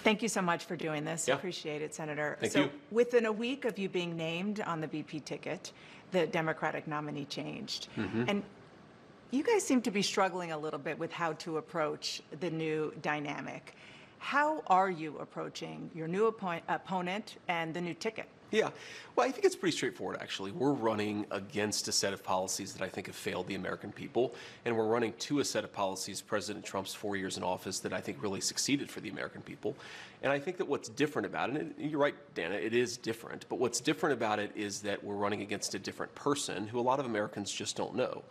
Thank you so much for doing this. Yeah. Appreciate it, Senator. Thank so you. within a week of you being named on the VP ticket, the Democratic nominee changed. And you guys seem to be struggling a little bit with how to approach the new dynamic. How are you approaching your new opponent and the new ticket? Yeah, well, I think it's pretty straightforward, actually. We're running against a set of policies that I think have failed the American people, and we're running to a set of policies, President Trump's 4 years in office, that I think really succeeded for the American people. And I think that what's different about it, and you're right, Dana, it is different, but what's different about it is that we're running against a different person who a lot of Americans just don't know.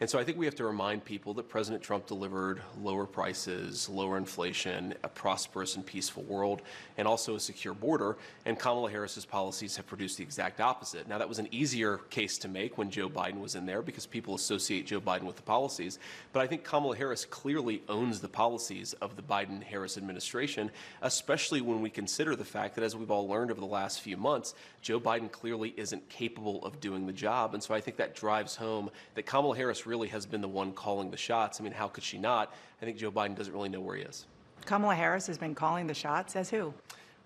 And so I think we have to remind people that President Trump delivered lower prices, lower inflation, a prosperous and peaceful world, and also a secure border. And Kamala Harris's policies have produced the exact opposite. Now, that was an easier case to make when Joe Biden was in there because people associate Joe Biden with the policies. But I think Kamala Harris clearly owns the policies of the Biden-Harris administration, especially when we consider the fact that, as we've all learned over the last few months, Joe Biden clearly isn't capable of doing the job. And so I think that drives home that Kamala Harris really has been the one calling the shots. I mean, how could she not? I think Joe Biden doesn't really know where he is. Kamala Harris has been calling the shots. As who?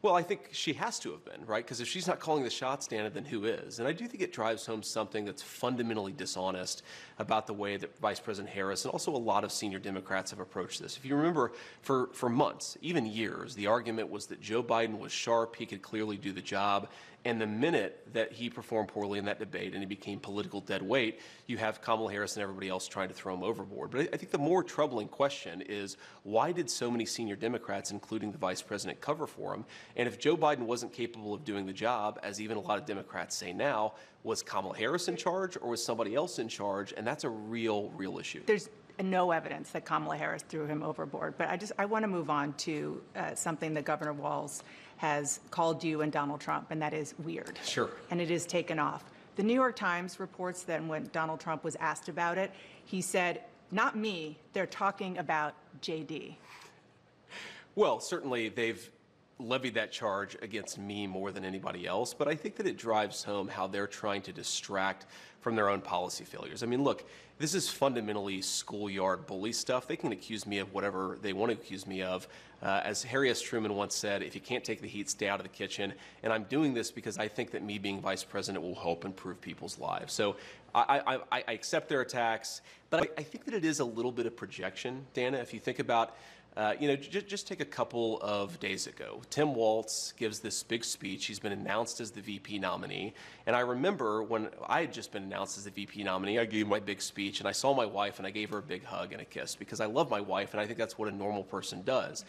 Well, I think she has to have been, right? Because if she's not calling the shots, Dana, then who is? And I do think it drives home something that's fundamentally dishonest about the way that Vice President Harris and also a lot of senior Democrats have approached this. If you remember, for months, even years, the argument was that Joe Biden was sharp, he could clearly do the job, and the minute that he performed poorly in that debate and he became political dead weight, you have Kamala Harris and everybody else trying to throw him overboard. But I think the more troubling question is, why did so many senior Democrats, including the vice president, cover for him? And if Joe Biden wasn't capable of doing the job, as even a lot of Democrats say now, was Kamala Harris in charge or was somebody else in charge? And that's a real issue. There's no evidence that Kamala Harris threw him overboard. But I want to move on to something that Governor Walz has called you and Donald Trump, and that is weird. Sure. And it is taken off. The New York Times reports that when Donald Trump was asked about it, he said, "Not me, they're talking about JD." Well, certainly they've levied that charge against me more than anybody else, but I think that it drives home how they're trying to distract from their own policy failures. I mean, look, this is fundamentally schoolyard bully stuff. They can accuse me of whatever they want to accuse me of. As Harry S. Truman once said, if you can't take the heat, stay out of the kitchen. And I'm doing this because I think that me being vice president will help improve people's lives. So I accept their attacks, but I think that it is a little bit of projection, Dana. If you think about just take a couple of days ago. Tim Walz gives this big speech. He's been announced as the VP nominee. And I remember when I had just been announced as the VP nominee, I gave my big speech, and I saw my wife, and I gave her a big hug and a kiss because I love my wife, and I think that's what a normal person does.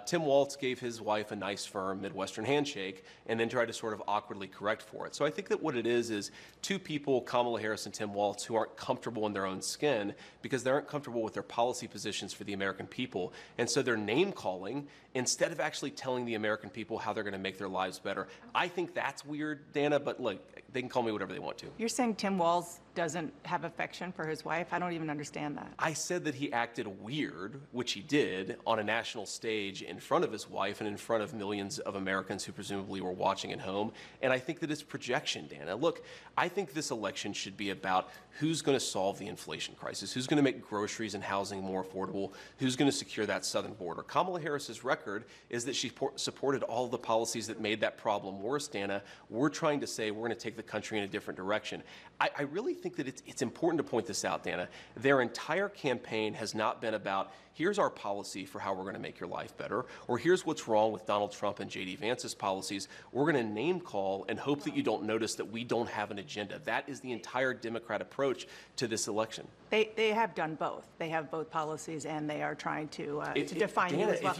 Tim Walz gave his wife a nice, firm Midwestern handshake and then tried to sort of awkwardly correct for it. So I think that what it is two people, Kamala Harris and Tim Walz, who aren't comfortable in their own skin because they aren't comfortable with their policy positions for the American people. And so they're name-calling instead of actually telling the American people how they're going to make their lives better. I think that's weird, Dana, but look, they can call me whatever they want to. You're saying Tim Walz doesn't have affection for his wife? I don't even understand that. I said that he acted weird, which he did, on a national stage in front of his wife and in front of millions of Americans who presumably were watching at home. And I think that it's projection, Dana. Look, I think this election should be about who's going to solve the inflation crisis, who's going to make groceries and housing more affordable, who's going to secure that southern border. Kamala Harris's record is that she supported all of the policies that made that problem worse, Dana. We're trying to say we're going to take the country in a different direction. I really think that it's important to point this out, Dana. Their entire campaign has not been about, here's our policy for how we're going to make your life better, or here's what's wrong with Donald Trump and J.D. Vance's policies. We're going to name call and hope that you don't notice that we don't have an agenda. That is the entire Democrat approach to this election. They have done both. They have both policies, and they are trying to define you as well.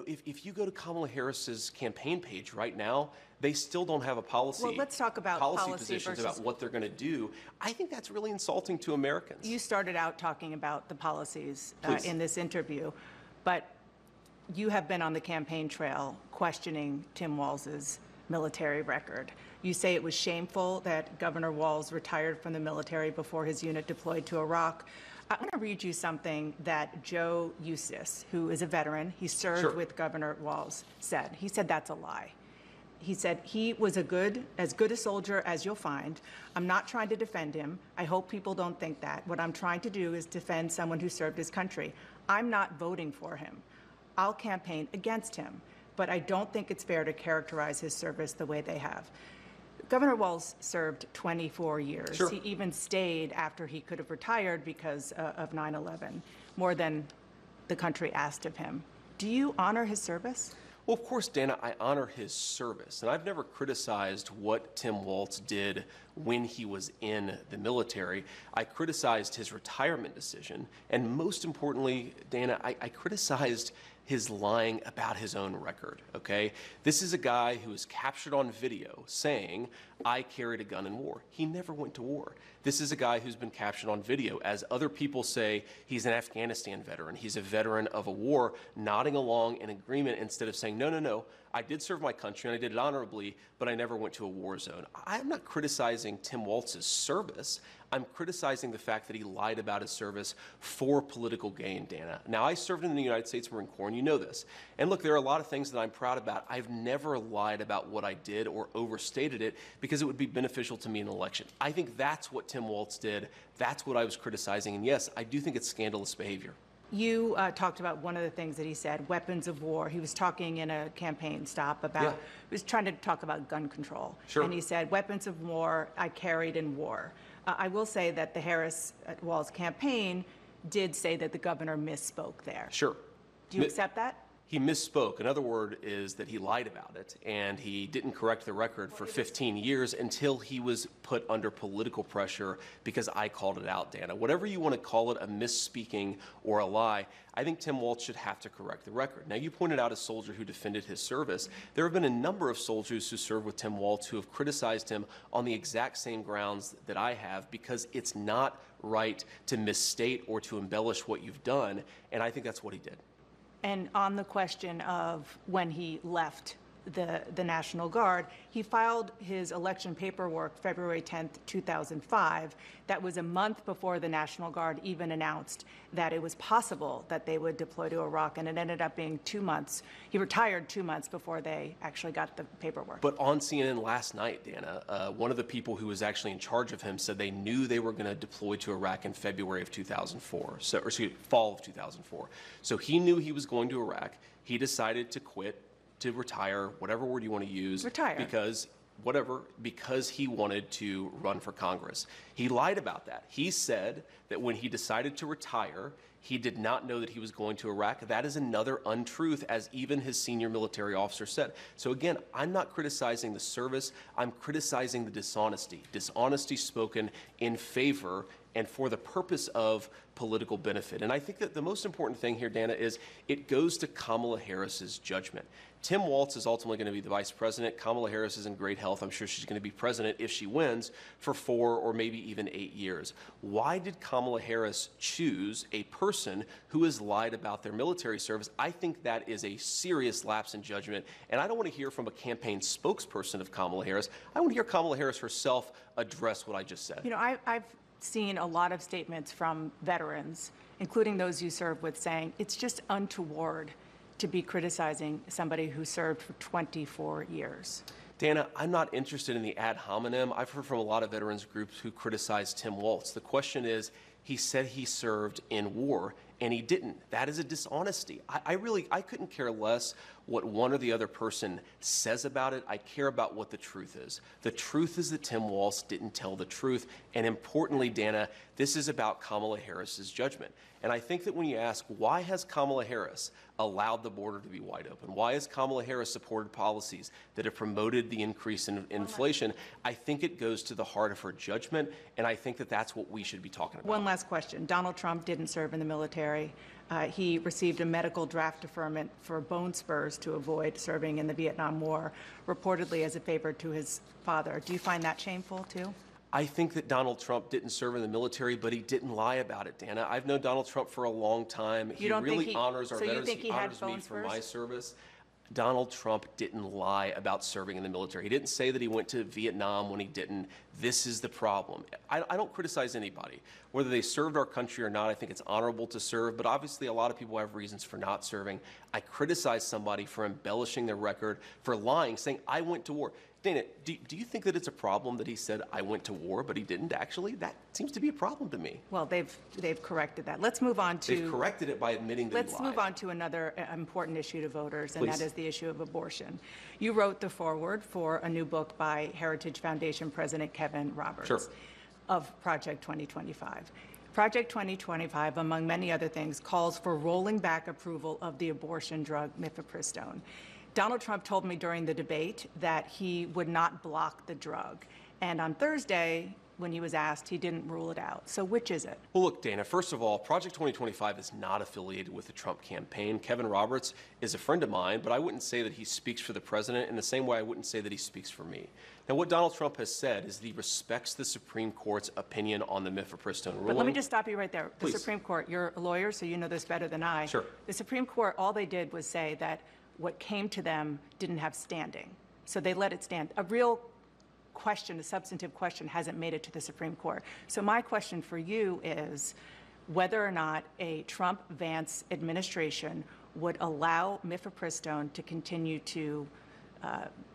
If you go to Kamala Harris's campaign page right now, they still don't have a policy. Well, let's talk about policy positions about what they're going to do. I think that's really insulting to Americans. You started out talking about the policies in this interview, but you have been on the campaign trail questioning Tim Walz's military record. You say it was shameful that Governor Walz retired from the military before his unit deployed to Iraq. I want to read you something that Joe Eustace, who is a veteran, he served with Governor Walz, said. He said that's a lie. He said he was as good a soldier as you'll find. I'm not trying to defend him. I hope people don't think that. What I'm trying to do is defend someone who served his country. I'm not voting for him. I'll campaign against him. but I don't think it's fair to characterize his service the way they have. Governor Walz served 24 years. Sure. He even stayed after he could have retired because of 9/11, more than the country asked of him. Do you honor his service? Well, of course, Dana, I honor his service, and I've never criticized what Tim Walz did when he was in the military. I criticized his retirement decision, and most importantly, Dana, I criticized his lying about his own record, okay? This is a guy who was captured on video saying, I carried a gun in war. He never went to war. This is a guy who's been captured on video. As other people say, he's an Afghanistan veteran. He's a veteran of a war, nodding along in agreement instead of saying, no, no, no, I did serve my country and I did it honorably, but I never went to a war zone. I'm not criticizing Tim Walz's service. I'm criticizing the fact that he lied about his service for political gain, Dana. Now, I served in the United States Marine Corps, and you know this. And look, there are a lot of things that I'm proud about. I've never lied about what I did or overstated it because it would be beneficial to me in an election. I think that's what Tim Walz did. That's what I was criticizing. And yes, I do think it's scandalous behavior. You talked about one of the things that he said, weapons of war. He was talking in a campaign stop about, he was trying to talk about gun control. Sure. And he said, weapons of war I carried in war. I will say that the Harris-Walz campaign did say that the governor misspoke there. Sure. Do you accept that? He misspoke. Another word is that he lied about it, and he didn't correct the record for 15 years until he was put under political pressure because I called it out, Dana. Whatever you want to call it, a misspeaking or a lie, I think Tim Walz should have to correct the record. Now, you pointed out a soldier who defended his service. There have been a number of soldiers who served with Tim Walz who have criticized him on the exact same grounds that I have because it's not right to misstate or to embellish what you've done, and I think that's what he did. And on the question of when he left the National Guard, he filed his election paperwork February 10th, 2005. That was a month before the National Guard even announced that it was possible that they would deploy to Iraq, and it ended up being 2 months. He retired 2 months before they actually got the paperwork. But on CNN last night, Dana, one of the people who was actually in charge of him said they knew they were going to deploy to Iraq in February of 2004, fall of 2004. So he knew he was going to Iraq. He decided to quit, to retire, whatever word you want to use. Retire. Because he wanted to run for Congress. He lied about that. He said that when he decided to retire, he did not know that he was going to Iraq. That is another untruth, as even his senior military officer said. So again, I'm not criticizing the service. I'm criticizing the dishonesty. Dishonesty spoken in favor and for the purpose of political benefit. And I think that the most important thing here, Dana, is it goes to Kamala Harris's judgment. Tim Walz is ultimately going to be the vice president. Kamala Harris is in great health. I'm sure she's going to be president if she wins for 4 or maybe even 8 years. Why did Kamala Harris choose a person who has lied about their military service? I think that is a serious lapse in judgment. And I don't want to hear from a campaign spokesperson of Kamala Harris. I want to hear Kamala Harris herself address what I just said. You know, I've seen a lot of statements from veterans, including those you served with, saying it's just untoward to be criticizing somebody who served for 24 years. Dana, I'm not interested in the ad hominem. I've heard from a lot of veterans groups who criticize Tim Walz. The question is, he said he served in war, and he didn't. That is a dishonesty. I couldn't care less what one or the other person says about it. I care about what the truth is. The truth is that Tim Walz didn't tell the truth. And importantly, Dana, this is about Kamala Harris's judgment. And I think that when you ask, why has Kamala Harris allowed the border to be wide open? Why has Kamala Harris supported policies that have promoted the increase in inflation? I think it goes to the heart of her judgment, and I think that that's what we should be talking about. One last question. Donald Trump didn't serve in the military. He received a medical draft deferment for bone spurs to avoid serving in the Vietnam War, reportedly as a favor to his father. Do you find that shameful, too? I think that Donald Trump didn't serve in the military, but he didn't lie about it, Dana. I've known Donald Trump for a long time. He really honors our veterans. He honors me for my service. Donald Trump didn't lie about serving in the military. He didn't say that he went to Vietnam when he didn't. This is the problem. I don't criticize anybody. Whether they served our country or not, I think it's honorable to serve, but obviously a lot of people have reasons for not serving. I criticize somebody for embellishing their record, for lying, saying, I went to war. Dana, do you think that it's a problem that he said, I went to war, but he didn't actually? That seems to be a problem to me. Well, they've corrected that. Let's move on to... They've corrected it by admitting that he lied. Let's move on to another important issue to voters, and Please. that is the issue of abortion. You wrote the foreword for a new book by Heritage Foundation President Kevin Roberts of Project 2025. Project 2025, among many other things, calls for rolling back approval of the abortion drug mifepristone. Donald Trump told me during the debate that he would not block the drug. And on Thursday, when he was asked, he didn't rule it out. So which is it? Well, look, Dana, first of all, Project 2025 is not affiliated with the Trump campaign. Kevin Roberts is a friend of mine, but I wouldn't say that he speaks for the president in the same way I wouldn't say that he speaks for me. Now, what Donald Trump has said is that he respects the Supreme Court's opinion on the mifepristone ruling. But let me just stop you right there. Please. The Supreme Court, you're a lawyer, so you know this better than I. Sure. The Supreme Court, all they did was say that what came to them didn't have standing. So they let it stand. A real question, a substantive question, hasn't made it to the Supreme Court. So my question for you is whether or not a Trump-Vance administration would allow mifepristone to continue to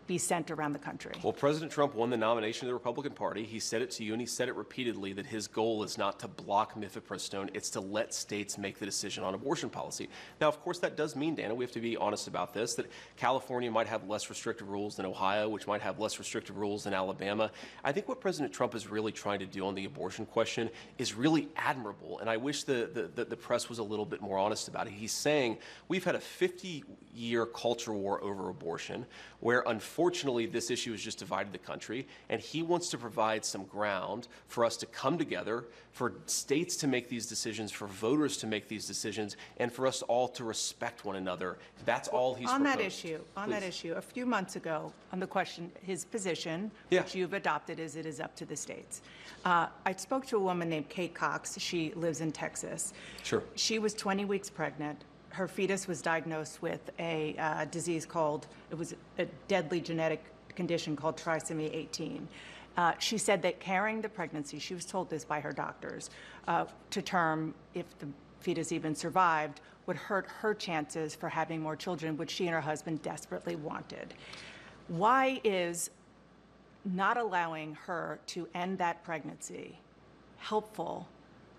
be sent around the country. Well, President Trump won the nomination of the Republican Party. He said it to you, and he said it repeatedly, that his goal is not to block mifepristone, it's to let states make the decision on abortion policy. Now, of course, that does mean, Dana, we have to be honest about this, that California might have less restrictive rules than Ohio, which might have less restrictive rules than Alabama. I think what President Trump is really trying to do on the abortion question is really admirable, and I wish the press was a little bit more honest about it. He's saying we've had a 50-year culture war over abortion, where unfortunately this issue has just divided the country, and he wants to provide some ground for us to come together, for states to make these decisions, for voters to make these decisions, and for us all to respect one another. That's all he's proposed. On that issue, a few months ago, on the question, his position, Yeah. which you've adopted, is it is up to the states. I spoke to a woman named Kate Cox. She lives in Texas. Sure. She was 20 weeks pregnant. Her fetus was diagnosed with a disease called, it was a deadly genetic condition called trisomy 18. She said that carrying the pregnancy, she was told this by her doctors, to term, if the fetus even survived, would hurt her chances for having more children, which she and her husband desperately wanted. Why is not allowing her to end that pregnancy helpful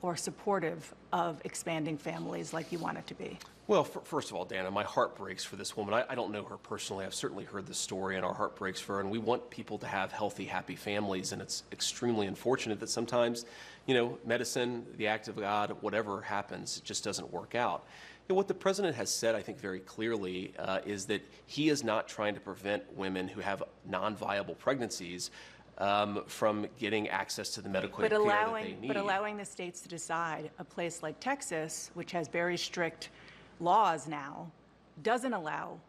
or supportive of expanding families like you want it to be? Well, first of all, Dana, my heart breaks for this woman. I don't know her personally. I've certainly heard the story, and our heart breaks for her. And we want people to have healthy, happy families. And it's extremely unfortunate that sometimes, medicine, the act of God, whatever happens, it just doesn't work out. What the president has said, I think, very clearly is that he is not trying to prevent women who have non-viable pregnancies from getting access to the medical care that they need. But allowing the states to decide, a place like Texas, which has very strict laws now, doesn't allow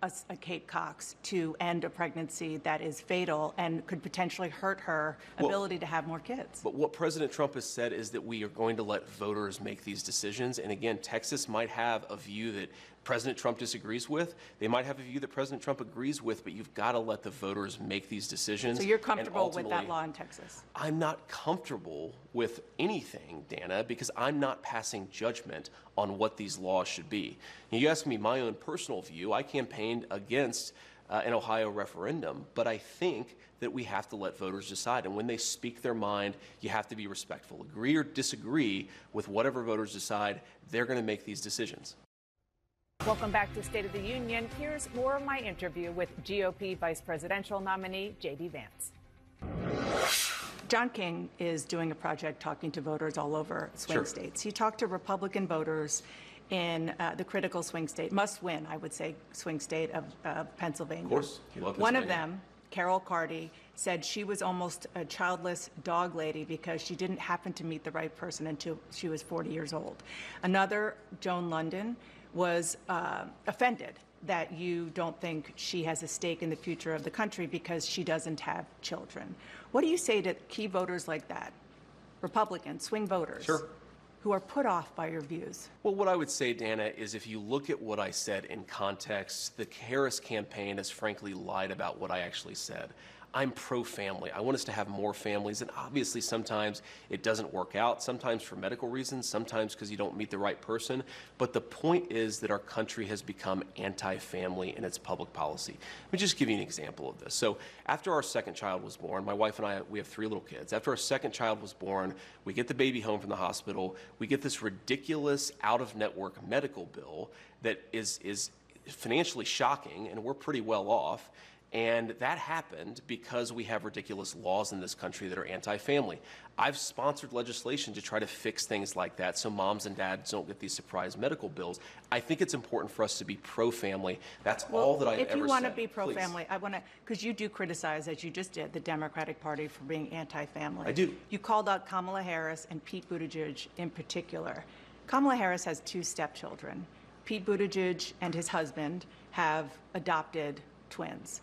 a Kate Cox to end a pregnancy that is fatal and could potentially hurt her ability to have more kids. But what President Trump has said is that we are going to let voters make these decisions. And again, Texas might have a view that President Trump disagrees with. They might have a view that President Trump agrees with, but you've got to let the voters make these decisions. So you're comfortable with that law in Texas? I'm not comfortable with anything, Dana, because I'm not passing judgment on what these laws should be. You ask me my own personal view. I campaigned against an Ohio referendum, but I think that we have to let voters decide. And when they speak their mind, you have to be respectful. Agree or disagree with whatever voters decide, they're going to make these decisions. Welcome back to State of the Union. Here's more of my interview with GOP vice presidential nominee J.D. Vance. John King is doing a project talking to voters all over swing states. He talked to Republican voters in the critical swing state, must-win, I would say, swing state of Pennsylvania. Of course. One of them, Carol Carty, said she was almost a childless dog lady because she didn't happen to meet the right person until she was 40 years old. Another, Joan London, was offended that you don't think she has a stake in the future of the country because she doesn't have children. What do you say to key voters like that, Republicans, swing voters, who are put off by your views? Well, what I would say, Dana, is if you look at what I said in context, the Harris campaign has frankly lied about what I actually said. I'm pro-family. I want us to have more families, and obviously sometimes it doesn't work out, sometimes for medical reasons, sometimes because you don't meet the right person. But the point is that our country has become anti-family in its public policy. Let me just give you an example of this. So after our second child was born, my wife and I, we have 3 little kids. After our second child was born, we get the baby home from the hospital, we get this ridiculous out-of-network medical bill that is financially shocking, and we're pretty well off. And that happened because we have ridiculous laws in this country that are anti-family. I've sponsored legislation to try to fix things like that so moms and dads don't get these surprise medical bills. I think it's important for us to be pro-family. That's all that I've ever said. If you want to be pro-family, I want to, because you do criticize, as you just did, the Democratic Party for being anti-family. I do. You called out Kamala Harris and Pete Buttigieg in particular. Kamala Harris has 2 stepchildren. Pete Buttigieg and his husband have adopted twins.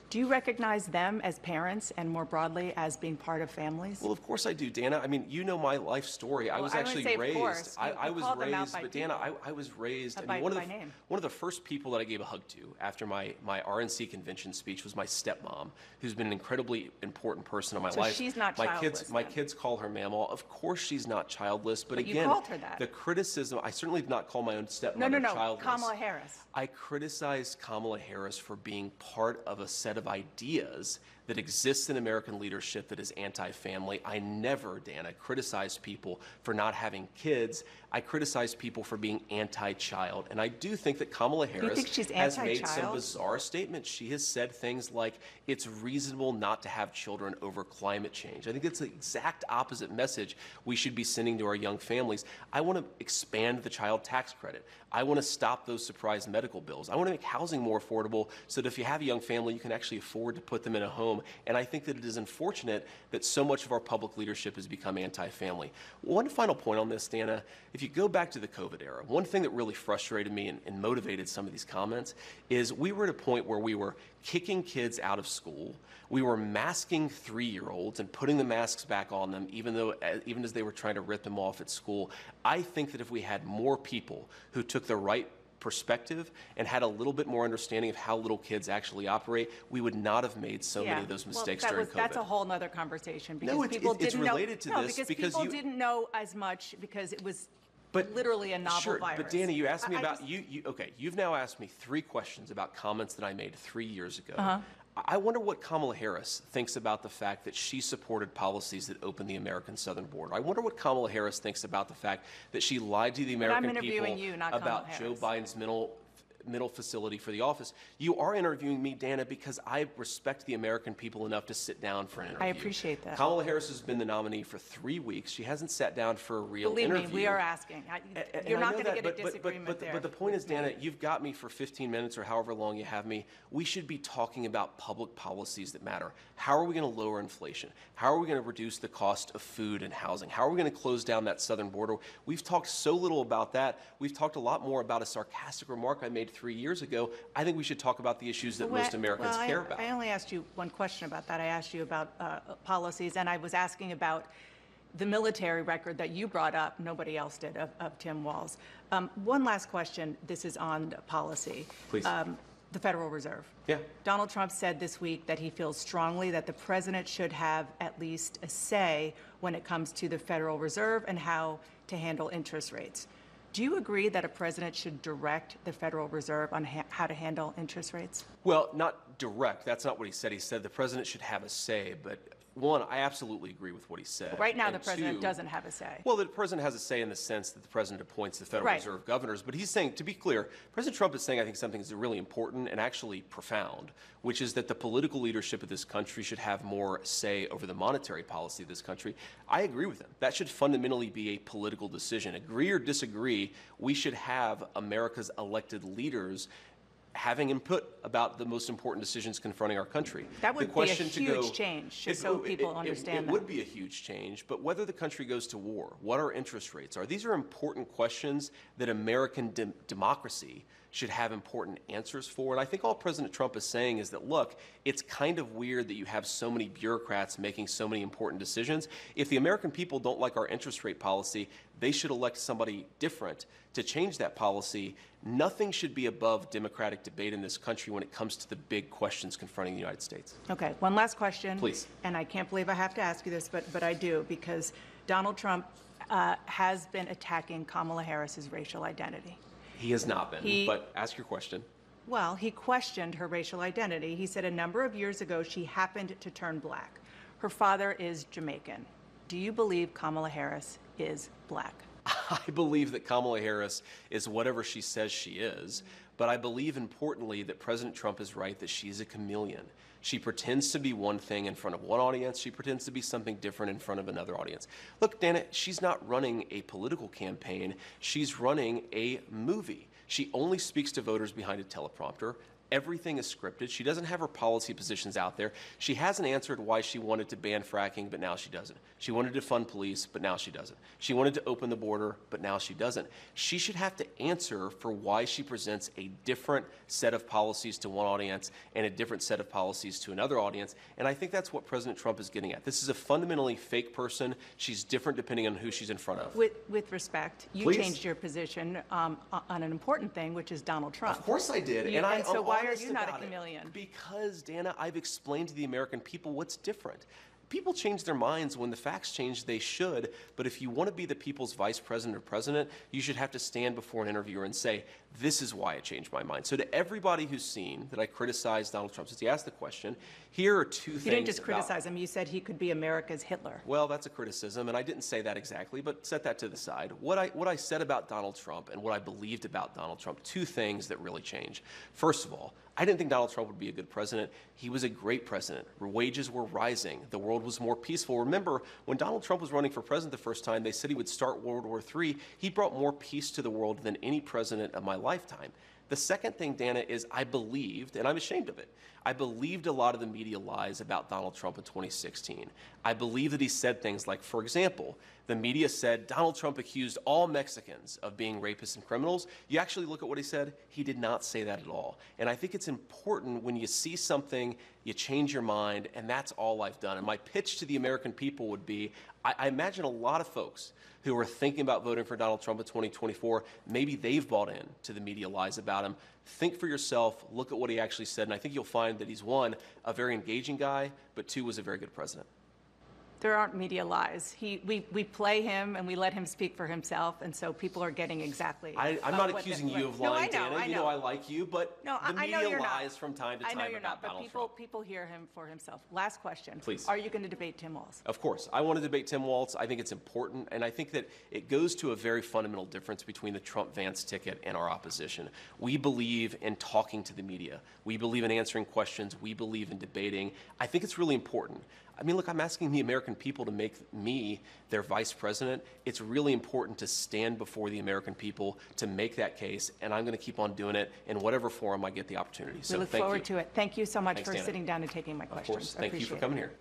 Do you recognize them as parents and more broadly as being part of families? Well, of course I do, Dana. I mean, you know my life story. I was actually raised. I was raised, but Dana, I was raised. I mean, one of the first people that I gave a hug to after my RNC convention speech was my stepmom, who's been an incredibly important person in my life. So she's not childless. My kids call her Mamaw. Of course she's not childless, but again, you called her that. The criticism. I certainly did not call my own stepmother childless. Kamala Harris. I criticized Kamala Harris for being part of a set of ideas that exists in American leadership that is anti-family. I never, Dana, criticized people for not having kids. I criticize people for being anti-child. And I do think that Kamala Harris has made some bizarre statements. She has said things like, it's reasonable not to have children over climate change. I think it's the exact opposite message we should be sending to our young families. I want to expand the child tax credit. I want to stop those surprise medical bills. I want to make housing more affordable so that if you have a young family, you can actually afford to put them in a home. And I think that it is unfortunate that so much of our public leadership has become anti-family. One final point on this, Dana, if you go back to the COVID era, one thing that really frustrated me and motivated some of these comments is we were at a point where we were kicking kids out of school. We were masking 3-year-olds and putting the masks back on them, even as they were trying to rip them off at school. I think that if we had more people who took the right perspective and had a little bit more understanding of how little kids actually operate, we would not have made so many of those mistakes during COVID. That's a whole other conversation because no, people it's didn't related know. To this because people didn't know as much because it was literally a novel sure, virus. But Dana, you asked me about okay. You've now asked me 3 questions about comments that I made 3 years ago. I wonder what Kamala Harris thinks about the fact that she supported policies that opened the American southern border. I wonder what Kamala Harris thinks about the fact that she lied to the American people about Joe Biden's middle facility for the office. You are interviewing me, Dana, because I respect the American people enough to sit down for an interview. I appreciate that. Kamala Harris has been the nominee for 3 weeks. She hasn't sat down for a real interview. Believe me, we are asking. You're not going to get a disagreement there. But the point is, Dana, you've got me for 15 minutes or however long you have me. We should be talking about public policies that matter. How are we going to lower inflation? How are we going to reduce the cost of food and housing? How are we going to close down that southern border? We've talked so little about that. We've talked a lot more about a sarcastic remark I made 3 years ago. I think we should talk about the issues that most Americans care about. I only asked you one question about that. I asked you about policies, and I was asking about the military record that you brought up, nobody else did, of Tim Walz. One last question. This is on policy. Please. The Federal Reserve. Yeah. Donald Trump said this week that he feels strongly that the president should have at least a say when it comes to the Federal Reserve and how to handle interest rates. Do you agree that a president should direct the Federal Reserve on how to handle interest rates? Well, not direct. That's not what he said. He said the president should have a say, but one, I absolutely agree with what he said. Right now, the president doesn't have a say. Well, the president has a say in the sense that the president appoints the Federal Reserve governors. But he's saying, to be clear, President Trump is saying, I think, something that's really important and actually profound, which is that the political leadership of this country should have more say over the monetary policy of this country. I agree with him. That should fundamentally be a political decision. Agree or disagree, we should have America's elected leaders having input about the most important decisions confronting our country. That would be a huge change, just so people understand that. It would be a huge change, but whether the country goes to war, what our interest rates are, these are important questions that American democracy should have important answers for. And I think all President Trump is saying is that, look, it's kind of weird that you have so many bureaucrats making so many important decisions. If the American people don't like our interest rate policy, they should elect somebody different to change that policy. Nothing should be above democratic debate in this country when it comes to the big questions confronting the United States. Okay, one last question. Please. And I can't believe I have to ask you this, but I do, because Donald Trump has been attacking Kamala Harris's racial identity. He has not been, but ask your question. Well, he questioned her racial identity. He said a number of years ago she happened to turn black. Her father is Jamaican. Do you believe Kamala Harris is black? I believe that Kamala Harris is whatever she says she is, but I believe importantly that President Trump is right that she's a chameleon. She pretends to be one thing in front of one audience. She pretends to be something different in front of another audience. Look, Dana, she's not running a political campaign. She's running a movie. She only speaks to voters behind a teleprompter. Everything is scripted. She doesn't have her policy positions out there. She hasn't answered why she wanted to ban fracking, but now she doesn't. She wanted to fund police, but now she doesn't. She wanted to open the border, but now she doesn't. She should have to answer for why she presents a different set of policies to one audience and a different set of policies to another audience. And I think that's what President Trump is getting at. This is a fundamentally fake person. She's different depending on who she's in front of. With respect, you Please. changed your position on an important thing, which is Donald Trump. Of course I did. And so why are you not a chameleon? Because, Dana, I've explained to the American people what's different. People change their minds when the facts change. They should. But if you want to be the people's vice president or president, you should have to stand before an interviewer and say, this is why I changed my mind. So to everybody who's seen that I criticized Donald Trump, since he asked the question, here are two things. You didn't just criticize him. You said he could be America's Hitler. Well, that's a criticism, and I didn't say that exactly, but set that to the side. What I said about Donald Trump and what I believed about Donald Trump, two things that really changed. First of all, I didn't think Donald Trump would be a good president. He was a great president. Wages were rising. The world was more peaceful. Remember, when Donald Trump was running for president the first time, they said he would start World War III. He brought more peace to the world than any president of my lifetime. The second thing, Dana, is I believed, and I'm ashamed of it, I believed a lot of the media lies about Donald Trump in 2016. I believe that he said things like, for example, the media said Donald Trump accused all Mexicans of being rapists and criminals. You actually look at what he said, he did not say that at all. And I think it's important when you see something, you change your mind, and that's all I've done. And my pitch to the American people would be, I imagine a lot of folks who are thinking about voting for Donald Trump in 2024, maybe they've bought in to the media lies about him. Think for yourself, look at what he actually said, and I think you'll find that he's, one, a very engaging guy, but two, was a very good president. There aren't media lies. We play him and we let him speak for himself, and so people are getting exactly. I'm not accusing you of lying, no, I know, Dana. You know I like you, but no, the media you're lies not. from time to time I know you're about not, Donald but Trump. people hear him for himself. Last question. Please. Are you going to debate Tim Walz? Of course. I want to debate Tim Walz. I think it's important, and I think that it goes to a very fundamental difference between the Trump-Vance ticket and our opposition. We believe in talking to the media. We believe in answering questions. We believe in debating. I think it's really important. I mean, look, I'm asking the American people to make me their vice president. It's really important to stand before the American people to make that case, and I'm going to keep on doing it in whatever forum I get the opportunity. We look forward to it. Thank you so much for Dana. sitting down and taking my questions. Of course. Thank you for coming here.